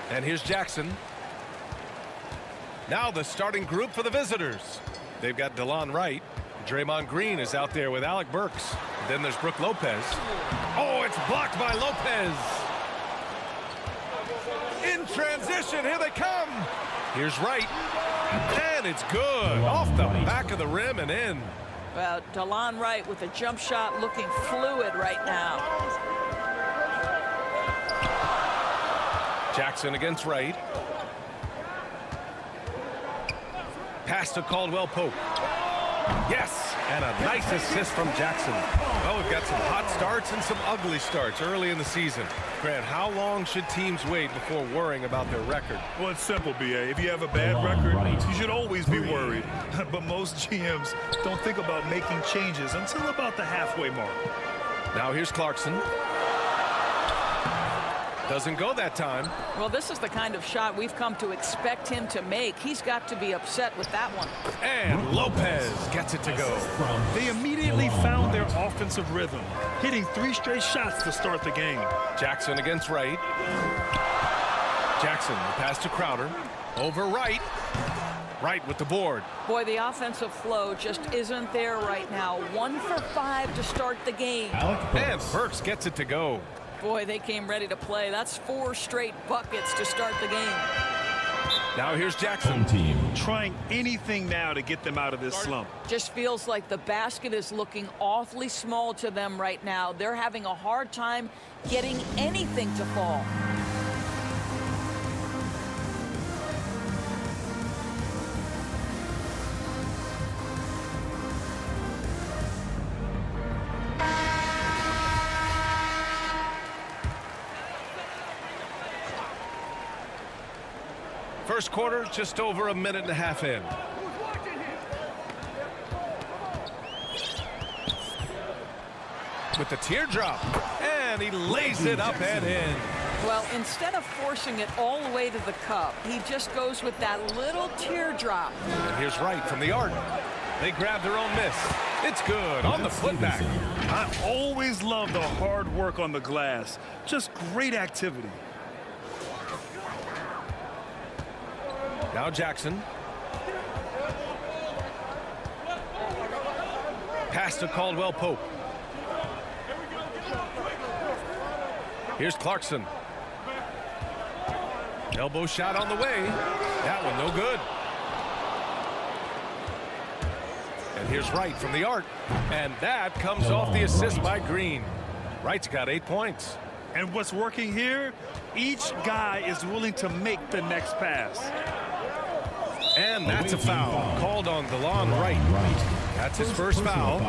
And here's Jackson. Now the starting group for the visitors. They've got DeLon Wright. Draymond Green is out there with Alec Burks. Then there's Brook Lopez. Oh, it's blocked by Lopez. In transition, here they come. Here's Wright. And it's good. Off the back of the rim and in. Well, DeLon Wright with a jump shot looking fluid right now. Jackson against Wright. Pass to Caldwell Pope. Yes, and a nice assist from Jackson. Well, we've got some hot starts and some ugly starts early in the season. Grant, how long should teams wait before worrying about their record? Well, it's simple, B.A. If you have a bad record, you should always be worried. But most GMs don't think about making changes until about the halfway mark. Now here's Clarkson. Doesn't go that time. Well, this is the kind of shot we've come to expect him to make. He's got to be upset with that one. And Lopez gets it to go. They immediately found their offensive rhythm, hitting 3 straight shots to start the game. Jackson against Wright. Jackson, the pass to Crowder. Over Wright. Wright with the board. Boy, the offensive flow just isn't there right now. 1 for 5 to start the game. And Burks gets it to go. Boy, they came ready to play. That's 4 straight buckets to start the game. Now here's Jackson. Trying anything now to get them out of this slump. Just feels like the basket is looking awfully small to them right now. They're having a hard time getting anything to fall. First quarter, just over a minute and a half in. With the teardrop, and he lays it up and in. Well, instead of forcing it all the way to the cup, he just goes with that little teardrop. And here's Wright from the arc. They grab their own miss. It's good on the footback. I always love the hard work on the glass. Just great activity. Now Jackson. Pass to Caldwell Pope. Here's Clarkson. Elbow shot on the way. That one no good. And here's Wright from the arc. And that comes off the assist by Green. Wright's got 8 points. And what's working here? Each guy is willing to make the next pass. And that's a foul called on DeLon Wright. That's his first foul.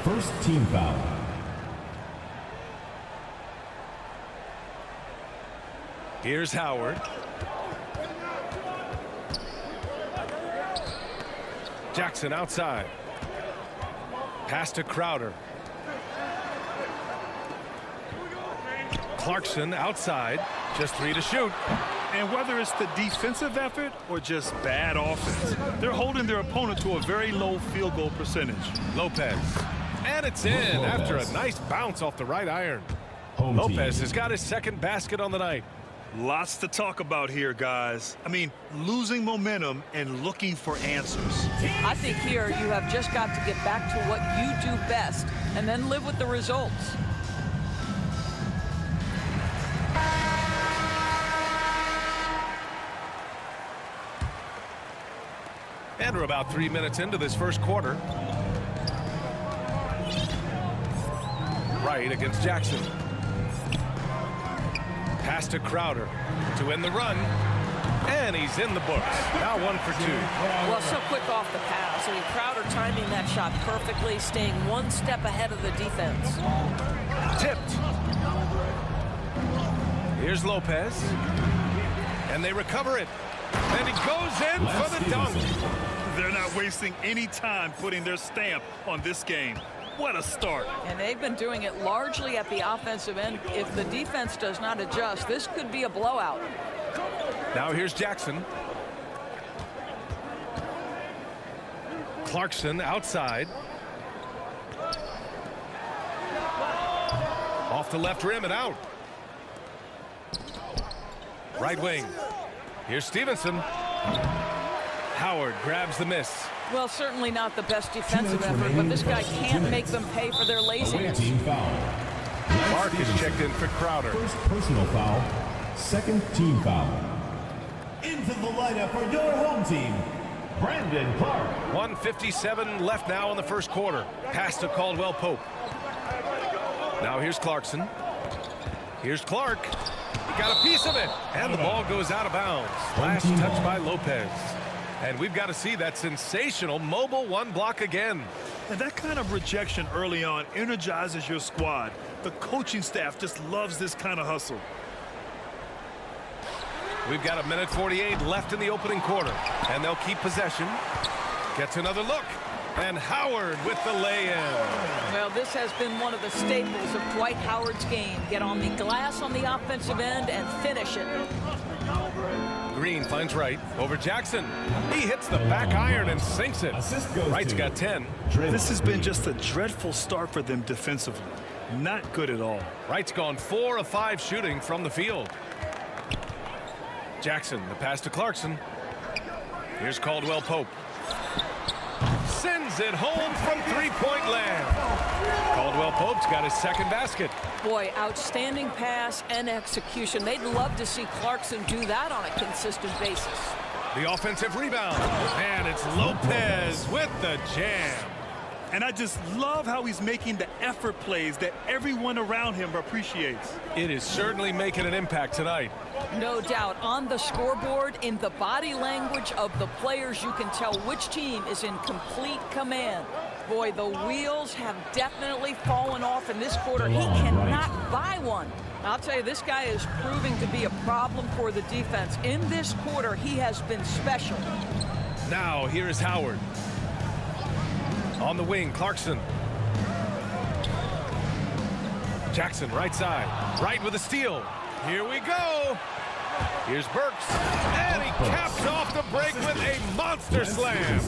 First team foul. Here's Howard. Jackson outside. Pass to Crowder. Clarkson outside. Just 3 to shoot. And whether it's the defensive effort or just bad offense, they're holding their opponent to a very low field goal percentage. Lopez. And it's in after a nice bounce off the right iron. Lopez has got his second basket on the night. Lots to talk about here, guys. I mean, losing momentum and looking for answers. I think here you have just got to get back to what you do best and then live with the results. And we're about 3 minutes into this first quarter. Wright against Jackson. Pass to Crowder to end the run. And he's in the books. Now 1 for 2. Well, so quick off the pass. I mean, Crowder timing that shot perfectly, staying 1 step ahead of the defense. Tipped. Here's Lopez. And they recover it. And he goes in for the dunk. They're not wasting any time putting their stamp on this game. What a start. And they've been doing it largely at the offensive end. If the defense does not adjust, this could be a blowout. Now here's Jackson. Clarkson outside. to left rim and out. Right wing. Here's Stevenson. Howard grabs the miss. Well, certainly not the best defensive effort, but this guy can't make them pay for their Away laziness. team foul. Clark is checked in for Crowder. First personal foul. Second team foul. Into the lineup for your home team, Brandon Clark. 1:57 left now in the first quarter. Pass to Caldwell Pope. Now here's Clarkson. Here's Clark. He got a piece of it. And the ball goes out of bounds. Last touch by Lopez. And we've got to see that sensational mobile one block again. And that kind of rejection early on energizes your squad. The coaching staff just loves this kind of hustle. We've got 1:48 left in the opening quarter. And they'll keep possession. Gets another look. And Howard with the lay-in. Well, this has been one of the staples of Dwight Howard's game. Get on the glass on the offensive end and finish it. Green finds Wright over Jackson. He hits the back iron and sinks it. Assist goes Wright's to got 10. This has been just a dreadful start for them defensively. Not good at all. Wright's gone 4 of 5 shooting from the field. Jackson, the pass to Clarkson. Here's Caldwell Pope. Sends it home from three-point land. Caldwell Pope's got his second basket. Boy, outstanding pass and execution. They'd love to see Clarkson do that on a consistent basis. The offensive rebound. And it's Lopez with the jam. And I just love how he's making the effort plays that everyone around him appreciates. It is certainly making an impact tonight. No doubt. On the scoreboard, in the body language of the players, you can tell which team is in complete command. Boy, the wheels have definitely fallen off in this quarter. He cannot buy one. I'll tell you, this guy is proving to be a problem for the defense. In this quarter, he has been special. Now, here is Howard. On the wing, Clarkson. Jackson, right side. Wright with a steal. Here we go. Here's Burks. And he caps off the break with a monster slam.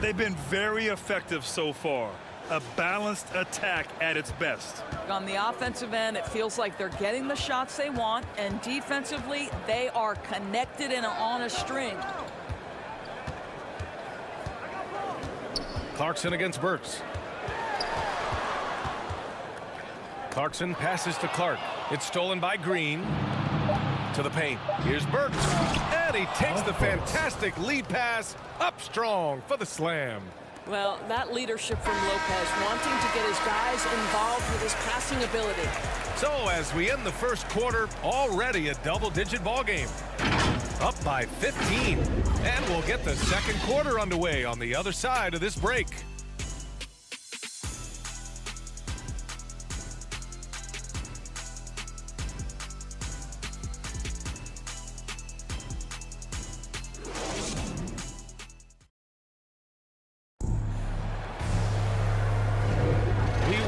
They've been very effective so far. A balanced attack at its best. On the offensive end, it feels like they're getting the shots they want, and defensively, they are connected and on a string. Clarkson against Burks. Clarkson passes to Clark. It's stolen by Green. To the paint. Here's Burks. And he takes the fantastic lead pass up strong for the slam. Well, that leadership from Lopez, wanting to get his guys involved with his passing ability. So as we end the first quarter, already a double-digit ball game. Up by 15. And we'll get the second quarter underway on the other side of this break.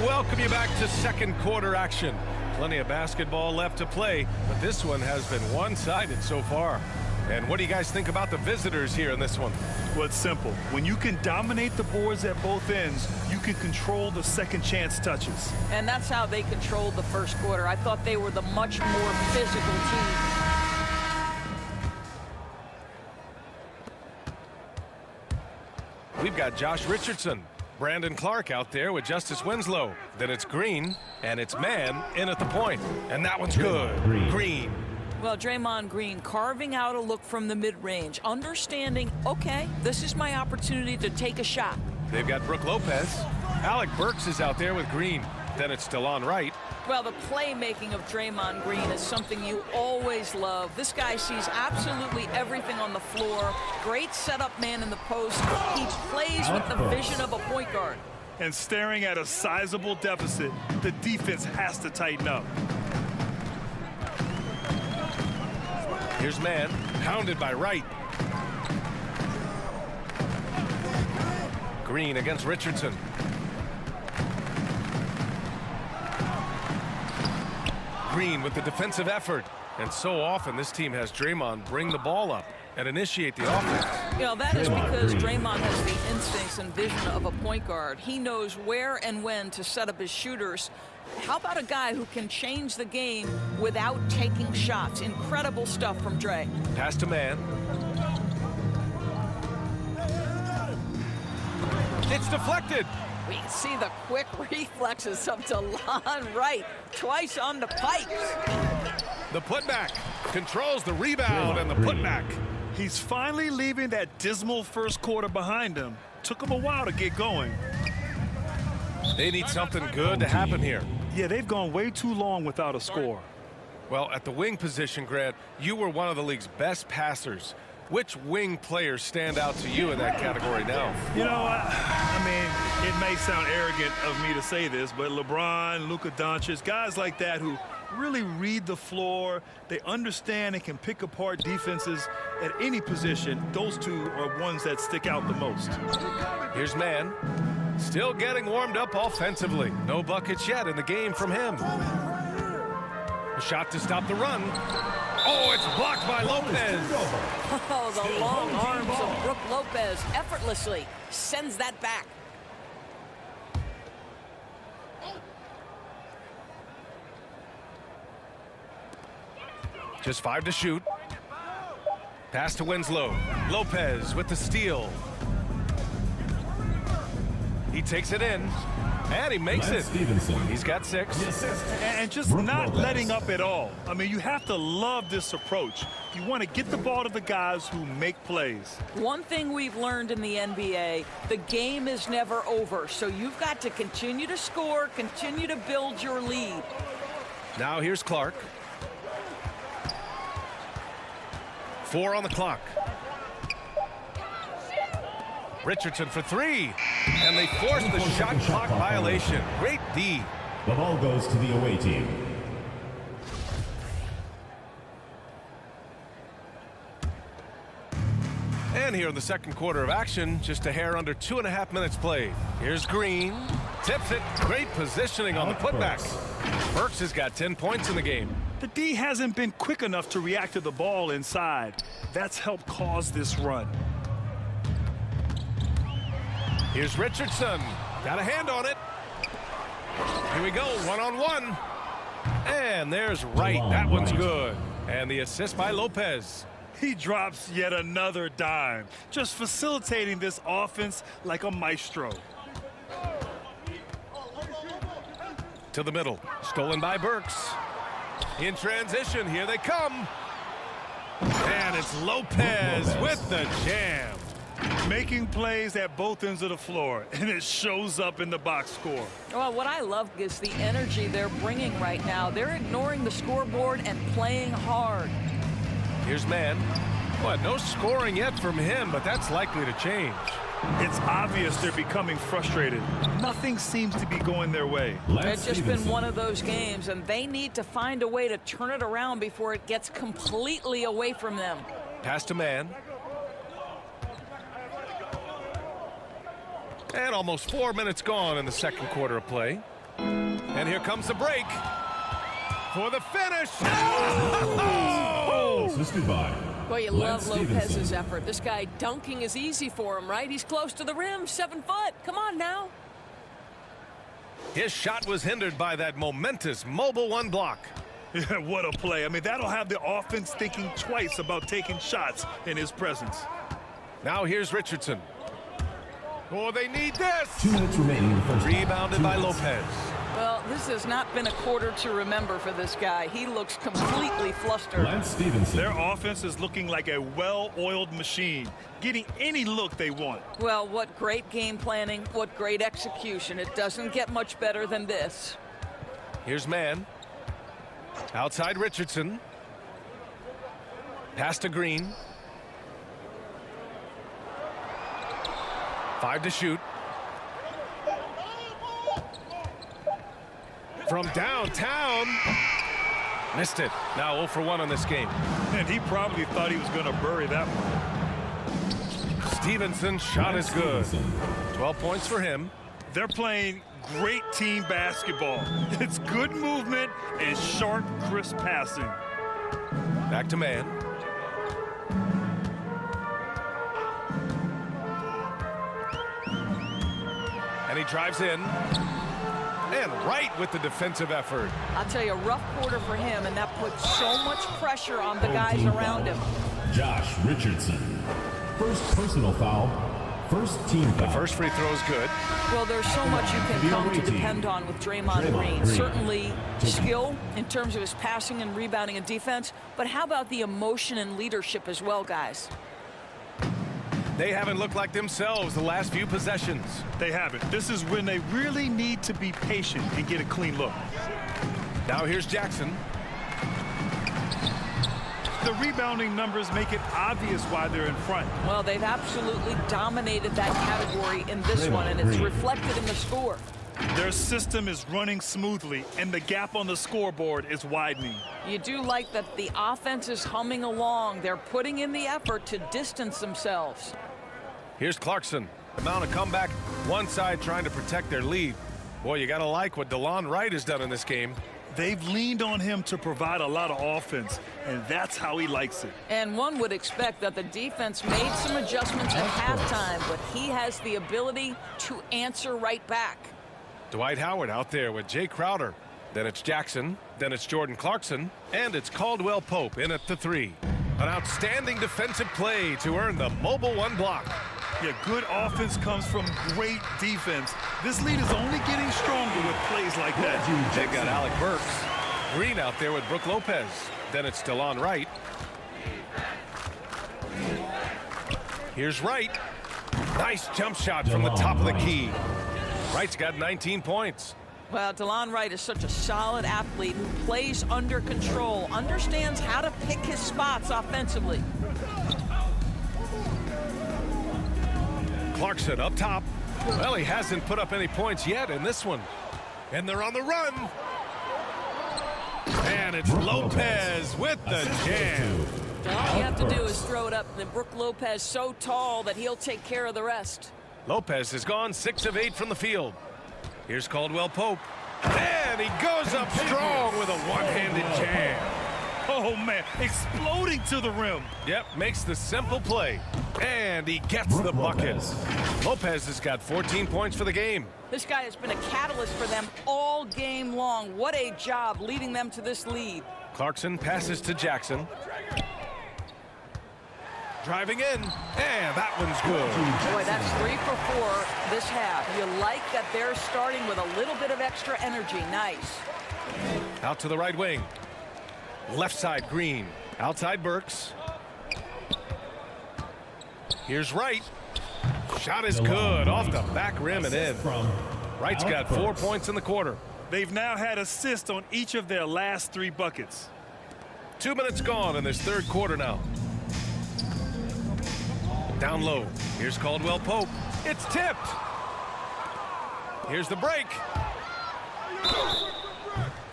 Welcome you back to second quarter action. Plenty of basketball left to play, but this one has been one-sided so far. And what do you guys think about the visitors here in this one? Well, it's simple. When you can dominate the boards at both ends, you can control the second chance touches. And that's how they controlled the first quarter. I thought they were the much more physical team. We've got Josh Richardson. Brandon Clark out there with Justice Winslow. Then it's Green, and it's man in at the point. And that one's good. Green. Well, Draymond Green carving out a look from the mid-range, understanding, okay, this is my opportunity to take a shot. They've got Brooke Lopez. Alec Burks is out there with Green. Then it's DeLon Wright. Well, the playmaking of Draymond Green is something you always love. This guy sees absolutely everything on the floor. Great setup man in the post. He plays with the vision of a point guard. And staring at a sizable deficit, the defense has to tighten up. Here's man, pounded by Wright. Green against Richardson. Green with the defensive effort. And so often this team has Draymond bring the ball up and initiate the offense. You know, that is because Draymond has the instincts and vision of a point guard. He knows where and when to set up his shooters. How about a guy who can change the game without taking shots? Incredible stuff from Dre. Pass to man. It's deflected. We can see the quick reflexes of DeLon Wright. Twice on the pipes. The putback controls the rebound and the putback. He's finally leaving that dismal first quarter behind him. Took him a while to get going. They need something good to happen here. Yeah, they've gone way too long without a score. Well, at the wing position, Grant, you were one of the league's best passers. Which wing players stand out to you in that category now? You know, I mean, it may sound arrogant of me to say this, but LeBron, Luka Doncic, guys like that who really read the floor, they understand and can pick apart defenses at any position. Those two are ones that stick out the most. Here's man. Still getting warmed up offensively. No buckets yet in the game from him. A shot to stop the run. Oh, it's blocked by Lopez. Oh, the long arms of Brook Lopez effortlessly sends that back. Just 5 to shoot. Pass to Winslow. Lopez with the steal. He takes it in, and he makes it. He's got 6. And just not letting up at all. I mean, you have to love this approach. You want to get the ball to the guys who make plays. One thing we've learned in the NBA, the game is never over. So you've got to continue to score, continue to build your lead. Now here's Clark. 4 on the clock. Richardson for 3, and they force the shot clock violation. Great D. The ball goes to the away team. And here in the second quarter of action, just a hair under 2.5 minutes played. Here's Green. Tips it. Great positioning on the putback. Burks has got 10 points in the game. The D hasn't been quick enough to react to the ball inside. That's helped cause this run. Here's Richardson. Got a hand on it. Here we go, 1-on-1. And there's Wright. That one's good. And the assist by Lopez. He drops yet another dime, just facilitating this offense like a maestro. To the middle. Stolen by Burks. In transition, here they come. And it's Lopez with the jam. Making plays at both ends of the floor, and it shows up in the box score. Well, what I love is the energy they're bringing right now. They're ignoring the scoreboard and playing hard. Here's man. What, no scoring yet from him, but that's likely to change. It's obvious they're becoming frustrated. Nothing seems to be going their way. It's just been one of those games, and they need to find a way to turn it around before it gets completely away from them. Pass to man. And almost 4 minutes gone in the second quarter of play. And here comes the break for the finish. Oh! Assisted by Well, you love Lopez's effort. This guy dunking is easy for him, right? He's close to the rim, 7 foot. Come on now. His shot was hindered by that momentous mobile 1 block. Yeah, what a play. I mean, that'll have the offense thinking twice about taking shots in his presence. Now here's Richardson. Oh, they need this. 2 minutes remaining in the first half. Rebounded by Lopez. Well, this has not been a quarter to remember for this guy. He looks completely flustered. Lance Stevenson. Their offense is looking like a well-oiled machine, getting any look they want. Well, what great game planning, what great execution. It doesn't get much better than this. Here's man. Outside Richardson. Pass to Green. 5 to shoot. From downtown. Missed it. Now 0 for 1 on this game. And he probably thought he was going to bury that one. Stevenson's shot is good. 12 points for him. They're playing great team basketball. It's good movement and sharp, crisp passing. Back to man. And he drives in. And right with the defensive effort. I'll tell you, a rough quarter for him, and that puts so much pressure on the guys around him. Josh Richardson. First personal foul. First team foul. The first free throw is good. Well, there's so much you can come to depend on with Draymond Green. Certainly skill in terms of his passing and rebounding and defense, but how about the emotion and leadership as well, guys? They haven't looked like themselves the last few possessions. They haven't. This is when they really need to be patient and get a clean look. Now here's Jackson. The rebounding numbers make it obvious why they're in front. Well, they've absolutely dominated that category in this one, and it's reflected in the score. Their system is running smoothly, and the gap on the scoreboard is widening. You do like that the offense is humming along. They're putting in the effort to distance themselves. Here's Clarkson. The mount of comeback. One side trying to protect their lead. Boy, you got to like what DeLon Wright has done in this game. They've leaned on him to provide a lot of offense, and that's how he likes it. And one would expect that the defense made some adjustments at halftime, but he has the ability to answer right back. Dwight Howard out there with Jay Crowder. Then it's Jackson. Then it's Jordan Clarkson. And it's Caldwell Pope in at the three. An outstanding defensive play to earn the mobile one block. Yeah, good offense comes from great defense. This lead is only getting stronger with plays like that. They've got Alec Burks. Green out there with Brook Lopez. Then it's DeLon Wright. Here's Wright. Nice jump shot from the top of the key. Wright's got 19 points. Well, DeLon Wright is such a solid athlete who plays under control, understands how to pick his spots offensively. Clarkson up top. Well, he hasn't put up any points yet in this one. And they're on the run. And it's Lopez with the jam. All you have to do is throw it up. And Brook Lopez so tall that he'll take care of the rest. Lopez has gone 6 of 8 from the field. Here's Caldwell Pope. And he goes up strong with a one-handed jam. Oh, man, exploding to the rim. Yep, makes the simple play. And he gets the bucket. Lopez has got 14 points for the game. This guy has been a catalyst for them all game long. What a job leading them to this lead. Clarkson passes to Jackson. Driving in, and that one's good. Boy, that's 3 for 4 this half. You like that they're starting with a little bit of extra energy. Nice. Out to the right wing. Left side, Green. Outside, Burks. Here's Wright. Shot is good. Off the back rim and in. Wright's got 4 points in the quarter. They've now had assists on each of their last 3 buckets. 2 minutes gone in this third quarter now. Down low. Here's Caldwell Pope. It's tipped. Here's the break.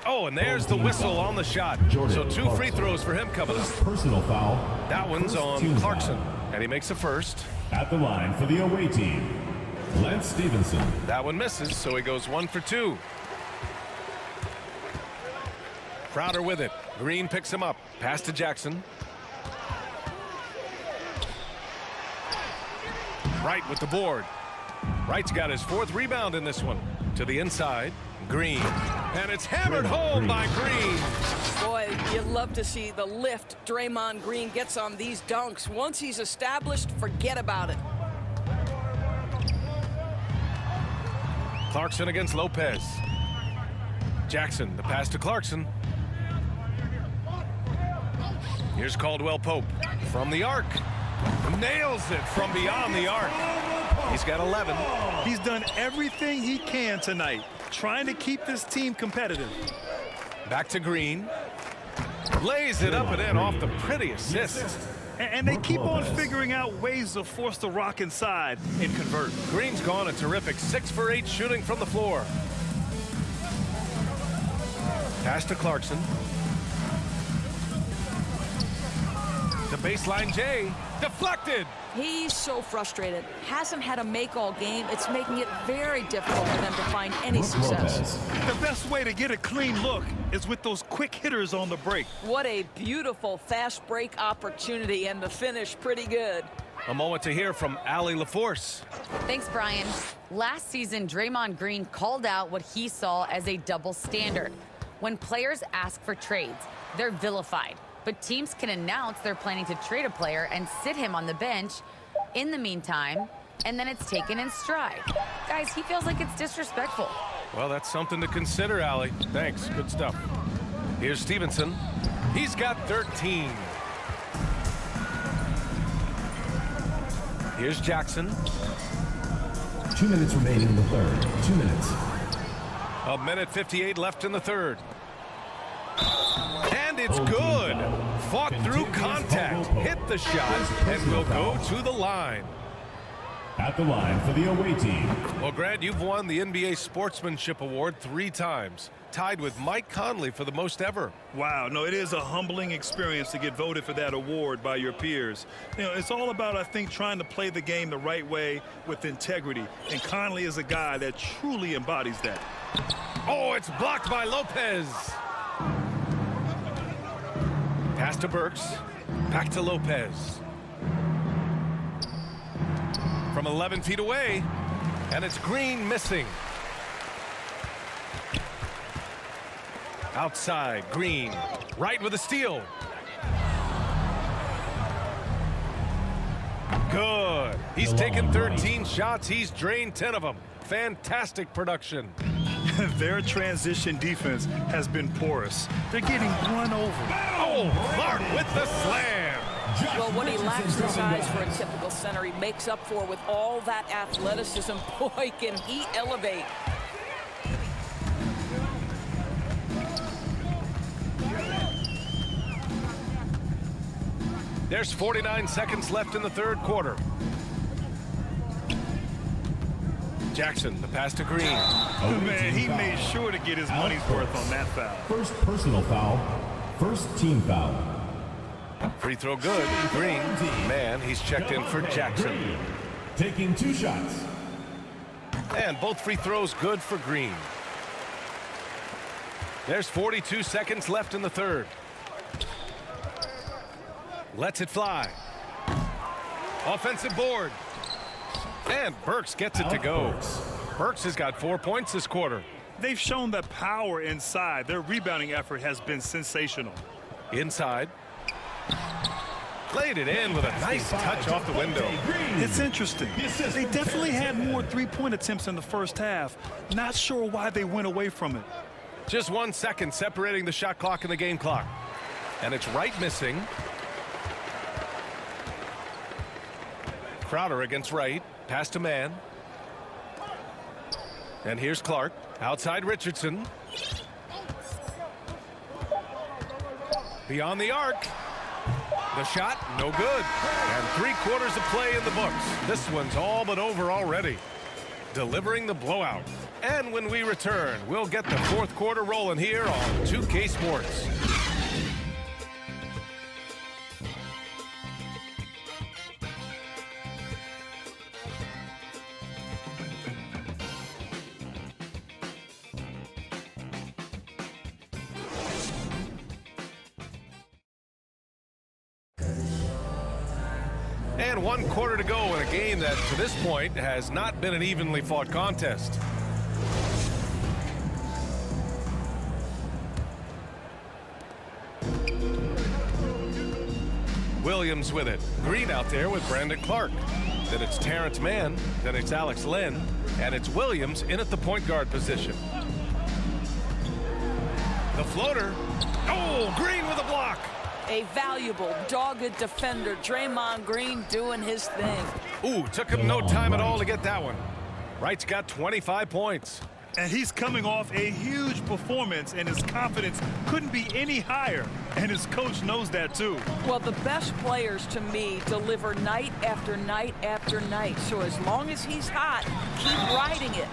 Oh, and there's the whistle on the shot. So 2 free throws for him coming up. Personal foul. That one's on Clarkson. And he makes a first. At the line for the away team, Lance Stevenson. That one misses, so he goes 1 for 2. Crowder with it. Green picks him up. Pass to Jackson. Wright with the board. Wright's got his 4th rebound in this one. To the inside, Green. And it's hammered home by Green. Boy, you love to see the lift Draymond Green gets on these dunks. Once he's established, forget about it. Clarkson against Lopez. Jackson, the pass to Clarkson. Here's Caldwell Pope from the arc. Nails it from beyond the arc. He's got 11. He's done everything he can tonight, trying to keep this team competitive. Back to Green. Lays it up and in off the pretty assist. And they keep on figuring out ways to force the rock inside and convert. Green's gone a terrific 6 for 8 shooting from the floor. Pass to Clarkson. The baseline J. Deflected. He's so frustrated. Hasn't had a make all game. It's making it very difficult for them to find any success. The best way to get a clean look is with those quick hitters on the break. What a beautiful fast break opportunity, and the finish pretty good. A moment to hear from Allie LaForce. Thanks, Brian. Last season, Draymond Green called out what he saw as a double standard. When players ask for trades, they're vilified. But teams can announce they're planning to trade a player and sit him on the bench in the meantime, and then it's taken in stride. Guys, he feels like it's disrespectful. Well, that's something to consider, Allie. Thanks. Good stuff. Here's Stevenson. He's got 13. Here's Jackson. 2 minutes remaining in the third. 2 minutes. A minute 58 left in the third. And it's good. Fought through contact, hit the shot, and will go to the line. At the line for the away team. Well, Grant, you've won the NBA Sportsmanship Award 3 times, tied with Mike Conley for the most ever. Wow, no, it is a humbling experience to get voted for that award by your peers. You know, it's all about, I think, trying to play the game the right way with integrity. And Conley is a guy that truly embodies that. Oh, it's blocked by Lopez. Pass to Burks. Back to Lopez. From 11 feet away, and it's Green missing. Outside, Green, right with a steal. Good. He's taken 13 shots. He's drained 10 of them. Fantastic production. Their transition defense has been porous. They're getting run over. Oh, Clark with the slam. Well, what he lacks in size for a typical center, he makes up for with all that athleticism. Boy, can he elevate. There's 49 seconds left in the third quarter. Jackson, the pass to Green. Oh, man, he made sure to get his money's worth on that foul. First personal foul. First team foul. Free throw good. Green, man, he's checked in for Jackson. Green, taking 2 shots. And both free throws good for Green. There's 42 seconds left in the third. Lets it fly. Offensive board. And Burks gets it to go. Burks has got 4 points this quarter. They've shown that power inside. Their rebounding effort has been sensational. Inside. Played it in with a nice touch off the window. It's interesting. They definitely had more three-point attempts in the first half. Not sure why they went away from it. Just 1 second separating the shot clock and the game clock. And it's right missing. Crowder against Wright. Pass to man. And here's Clark. Outside Richardson. Beyond the arc. The shot, no good. And 3/4 of play in the books. This one's all but over already. Delivering the blowout. And when we return, we'll get the fourth quarter rolling here on 2K Sports. And 1 quarter to go in a game that, to this point, has not been an evenly fought contest. Williams with it. Green out there with Brandon Clark. Then it's Terrence Mann. Then it's Alex Len. And it's Williams in at the point guard position. The floater. Oh, Green with a block. A valuable, dogged defender, Draymond Green doing his thing. Ooh, took him no time at all to get that one. Wright's got 25 points. And he's coming off a huge performance, and his confidence couldn't be any higher. And his coach knows that, too. Well, the best players, to me, deliver night after night after night. So as long as he's hot, keep riding it.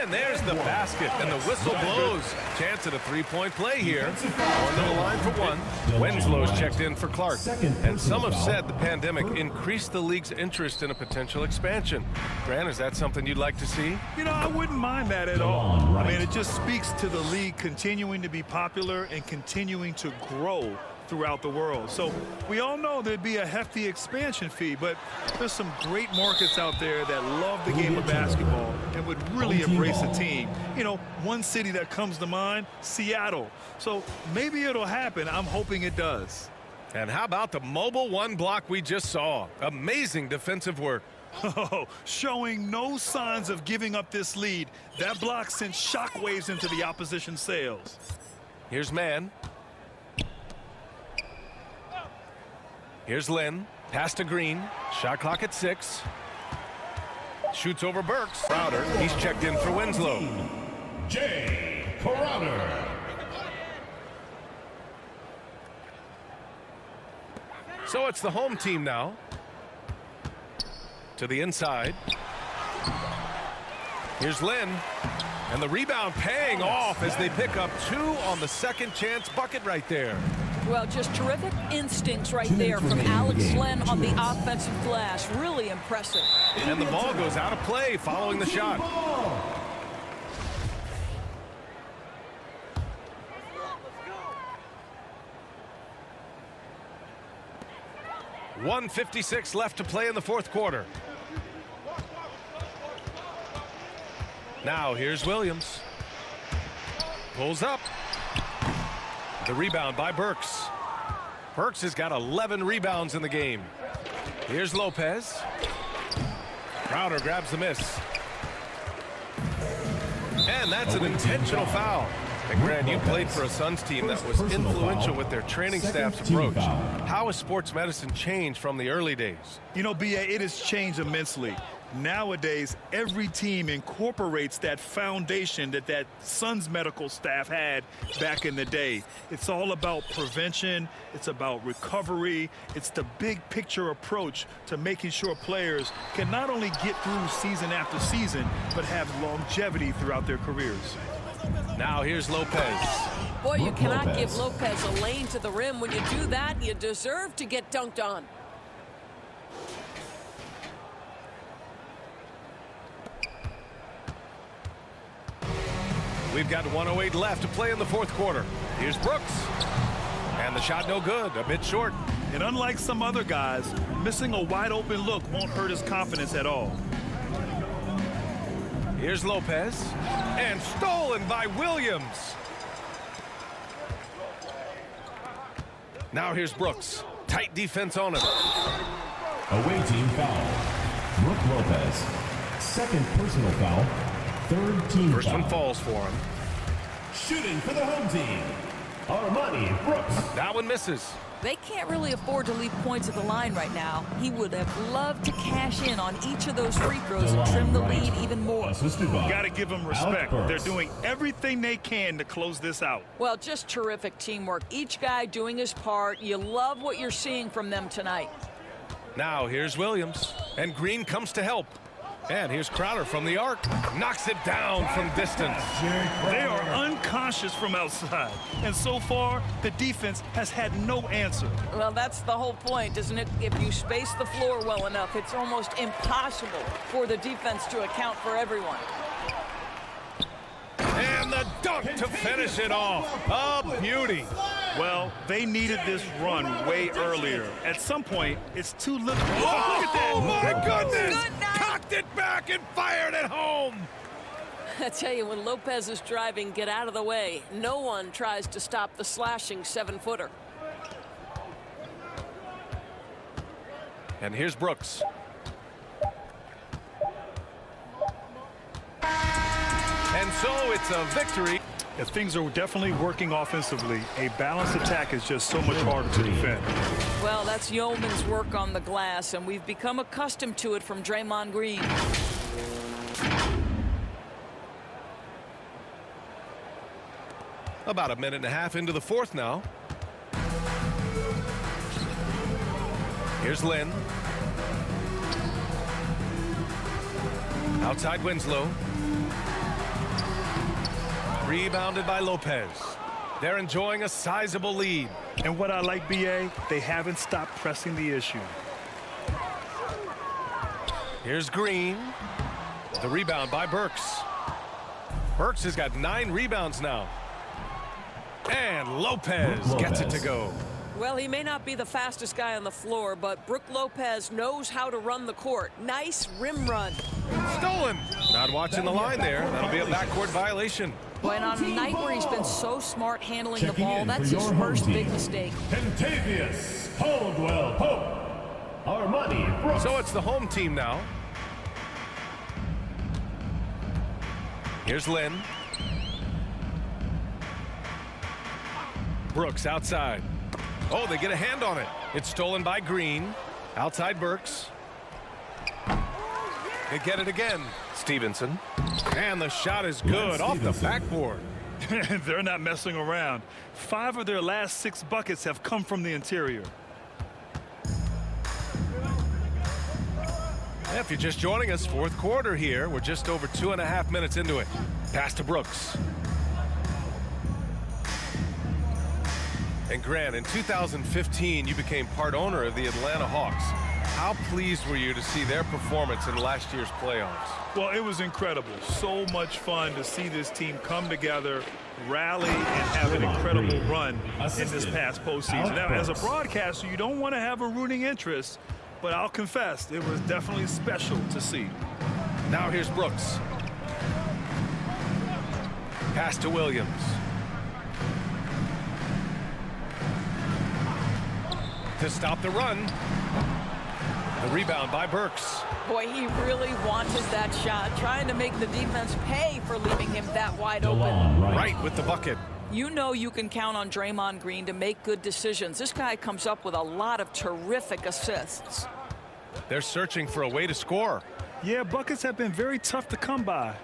And there's the basket, and the whistle blows. Chance at a three-point play here. Going to the line for one. Winslow's checked in for Clark. And some have said the pandemic increased the league's interest in a potential expansion. Grant, is that something you'd like to see? You know, I wouldn't mind that at all. I mean, it just speaks to the league continuing to be popular and continuing to grow throughout the world. So we all know there'd be a hefty expansion fee, but there's some great markets out there that love the game of basketball and would really embrace a team. You know, one city that comes to mind, Seattle. So maybe it'll happen. I'm hoping it does. And how about the mobile one block we just saw? Amazing defensive work. Oh, showing no signs of giving up this lead. That block sent shockwaves into the opposition sails. Here's Mann. Here's Lynn. Pass to Green. Shot clock at 6. Shoots over Burks. Crowder. He's checked in for Winslow. Jay Crowder. So it's the home team now. To the inside. Here's Lynn. And the rebound paying off as they pick up 2 on the second chance bucket right there. Well, just terrific instincts right there from Alex Len on the offensive glass. Really impressive. And the ball goes out of play following the shot. 1:56 left to play in the fourth quarter. Now here's Williams. Pulls up. The rebound by Burks. Burks has got 11 rebounds in the game. Here's Lopez. Crowder grabs the miss. And that's an intentional foul. And Grant, you played for a Suns team that was influential with their training staff's approach. How has sports medicine changed from the early days? You know, B.A., it has changed immensely. Nowadays, every team incorporates that foundation that Suns medical staff had back in the day. It's all about prevention. It's about recovery. It's the big picture approach to making sure players can not only get through season after season, but have longevity throughout their careers. Now here's Lopez. Boy, you cannot give Lopez a lane to the rim. When you do that, you deserve to get dunked on. We've got 1:08 left to play in the fourth quarter. Here's Brooks. And the shot no good, a bit short. And unlike some other guys, missing a wide open look won't hurt his confidence at all. Here's Lopez. And stolen by Williams. Now here's Brooks. Tight defense on him. Away team foul. Brooke Lopez. Second personal foul. Third team First foul. one falls for him. Shooting for the home team. Armani Brooks. That one misses. They can't really afford to leave points at the line right now. He would have loved to cash in on each of those free throws and trim the lead even more. Got to give them respect. They're doing everything they can to close this out. Well, just terrific teamwork. Each guy doing his part. You love what you're seeing from them tonight. Now here's Williams. And Green comes to help. And here's Crowder from the arc. Knocks it down from distance. They are unconscious from outside. And so far, the defense has had no answer. Well, that's the whole point, isn't it? If you space the floor well enough, it's almost impossible for the defense to account for everyone. And the dunk to finish it off. A beauty. Well, they needed this run way earlier. At some point, it's too little. Whoa, Look at that. oh my goodness! Good night. Cocked it back and fired it home. I tell you, when Lopez is driving, get out of the way. No one tries to stop the slashing 7-footer. And here's Brooks. And so it's a victory. As things are definitely working offensively, a balanced attack is just so much harder to defend. Well, that's yeoman's work on the glass, and we've become accustomed to it from Draymond Green. About a minute and a half into the fourth now. Here's Lynn. Outside Winslow. Rebounded by Lopez. They're enjoying a sizable lead. And what I like, BA, they haven't stopped pressing the issue. Here's Green. The rebound by Burks. Burks has got 9 rebounds now. And Lopez gets it to go. Well, he may not be the fastest guy on the floor, but Brook Lopez knows how to run the court. Nice rim run. Stolen. Not watching the line there. That'll be a backcourt violation. When on a night where he's been so smart handling the Checking ball, in that's for his your home first team. big mistake. Contavious Caldwell Pope. Armani Brooks. So it's the home team now. Here's Lynn. Brooks outside. Oh, they get a hand on it. It's stolen by Green. Outside Burks. They get it again. Stevenson. And the shot is good off the backboard. They're not messing around. 5 of their last 6 buckets have come from the interior. If you're just joining us, fourth quarter here. We're just over 2.5 minutes into it. Pass to Brooks. And Grant, in 2015, you became part owner of the Atlanta Hawks. How pleased were you to see their performance in last year's playoffs? Well, it was incredible. So much fun to see this team come together, rally, and have an incredible run in this past postseason. Now, as a broadcaster, you don't want to have a rooting interest, but I'll confess, it was definitely special to see. Now here's Brooks. Pass to Williams. To stop the run. The rebound by Burks. Boy, he really wanted that shot, trying to make the defense pay for leaving him that wide open. Right with the bucket. You know you can count on Draymond Green to make good decisions. This guy comes up with a lot of terrific assists. They're searching for a way to score. Yeah, buckets have been very tough to come by.